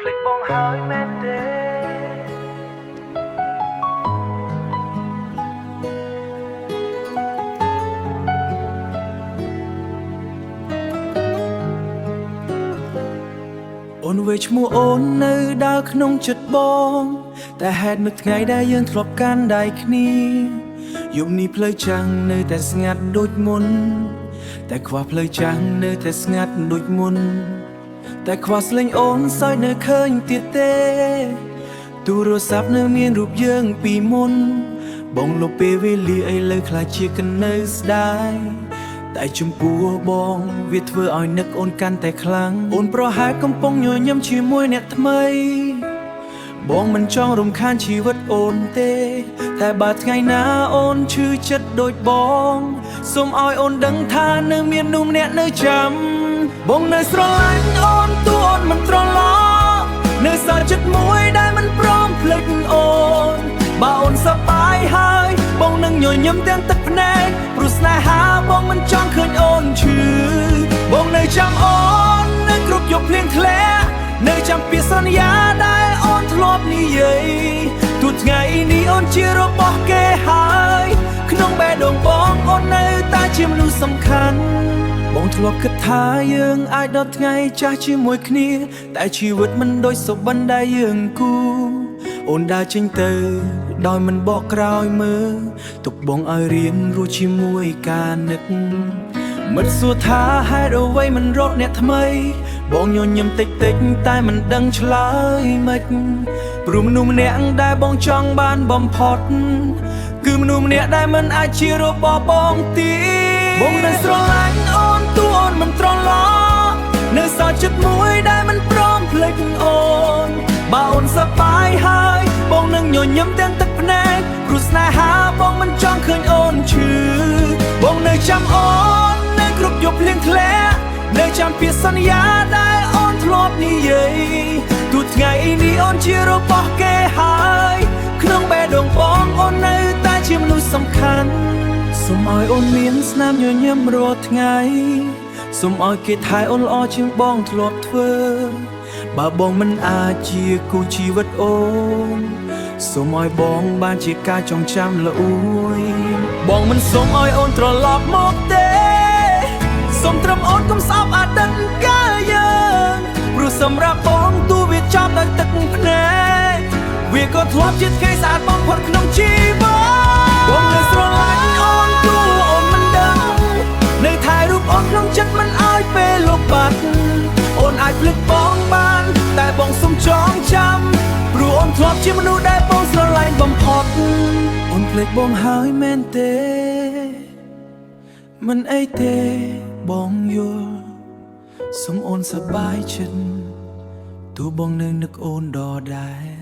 ភ្លេចបងហើយមែនទេអូនវេឈ្មោះអូននៅដើរក្នុងចិត្តបងតែហេតុមួយថ្ងៃដែលយើងធ្លាប់កាន់ដៃគ្នាយប់នេះផ្លូវចាំងនៅតែស្ងាត់ដូចមុនតែខ្វះផ្លូវចាំងនៅតែស្ងាត់ដូចមុនតែខ្វះស្លេងអូនសើចនៅឃើញទៀតទេទូរស័ព្ទនៅមានរូបយើងពីមុនបងលុបពេលវេលាឥឡូវខ្លាចជាកនៅស្ដាយតែចំពោះបងវាធ្វើឲ្យនឹកអូនកាន់តែខ្លាំងអូនប្រហែលកំពុងញញឹមជាមួយអ្នកថ្មីបងមិនចង់រំខានជីវិតអូនទេតែបើថ្ងៃណាអូនឈឺចិត្តដូចបងសូមឲ្យអូនដឹងថានៅមាននោះម្នាក់នៅចាំបងនៅស្រឡាញ់អូនទូអូនមិនត្រឡប់នៅសល់ចិត្តមួយដែលមិនព្រមភ្លេចអូនបើអូនសប្បាយហើយបងនឹងញញឹមទាំងទឹកភ្នែកព្រោះស្នេហាបងមិនចង់ឃើញអូនឈឺបងនៅចាំអូននៅគ្រប់យប់ភ្លៀងធ្លាក់នៅចាំពាក្យសន្យាដែលអូនធ្លាប់និយាយទោះថ្ងៃនេះអូនជារបស់គេហើយក្នុងបេះដូងបងអូននៅតែជាមនុស្សសំខាន់បងធ្លាប់គិតថាយើងអាចដល់ថ្ងៃចាស់ជាមួយគ្នាតែជីវិតមិនដូចសុបិនដែលយើងគូអូនដើរចេញទៅដោយមិនបកក្រោយមើលទុកបងឲ្យរៀនរស់ជាមួយការនឹកមិត្តសួរថាហេតុអ្វីមិនរកអ្នកថ្មីបងញញឹមតិចតិចតែមិនដឹងឆ្លើយមិនព្រោះមនុស្សម្នាក់ដែលបងចង់បានបំផុតគឺមនុស្សម្នាក់ដែលមិនអាចជារបស់បងទៀតបងនៅស្រឡាញ់អូនទូអូនមិនត្រឡប់នៅសល់ចិត្តមួយដែលមិនព្រមភ្លេចអូនបើអូនសប្បាយហើយបងនឹងញញឹមទាំងទឹកភ្នែកព្រោះស្នេហាបងមិនចង់ឃើញអូនឈឺបងនៅចាំអូននៅគ្រប់យប់ភ្លៀងធ្លាក់នៅចាំពាក្យសន្យាដែលអូនធ្លាប់និយាយទោះថ្ងៃនេះអូនជារបស់គេហើយក្នុងបេះដូងបងអូននៅតែជាមនុស្សសំខាន់សូមឲ្យអូនមានស្នាមញញឹមរាល់ថ្ងៃសូមឲ្យគេថែអូនល្អជាងបងធ្លាប់ធ្វើបើបងមិនអាចជាគូជីវិតអូនសូមឲ្យបងបានជាការចងចាំល្អួយបងមិនសូមឲ្យអូនត្រឡប់មកទេសូមត្រឹមអូនកុំស្អប់អតីតកាលយើងព្រោះសម្រាប់បងទូវាចាប់ដោយទឹកភ្នែកវាក៏ធ្លាប់ជាថ្ងៃស្អាតបំផុតក្នុងជីវិតបងនៅស្រឡាញ់អូនទូអូនមិនដឹងនៅថែរូបអូនក្នុងចិត្តមិនឲ្យពេលលុបបាត់អូនអាចភ្លេចបងបានតែបងសូមចងចាំព្រោះអូនធ្លាប់ជាមនុស្សដែលបងស្រឡាញ់បំផុតអូនភ្លេចបងហើយមែនទេមិនអីទេបងយល់សូមអូនសប្បាយចិត្តទោះបងនៅនឹកអូនដដែល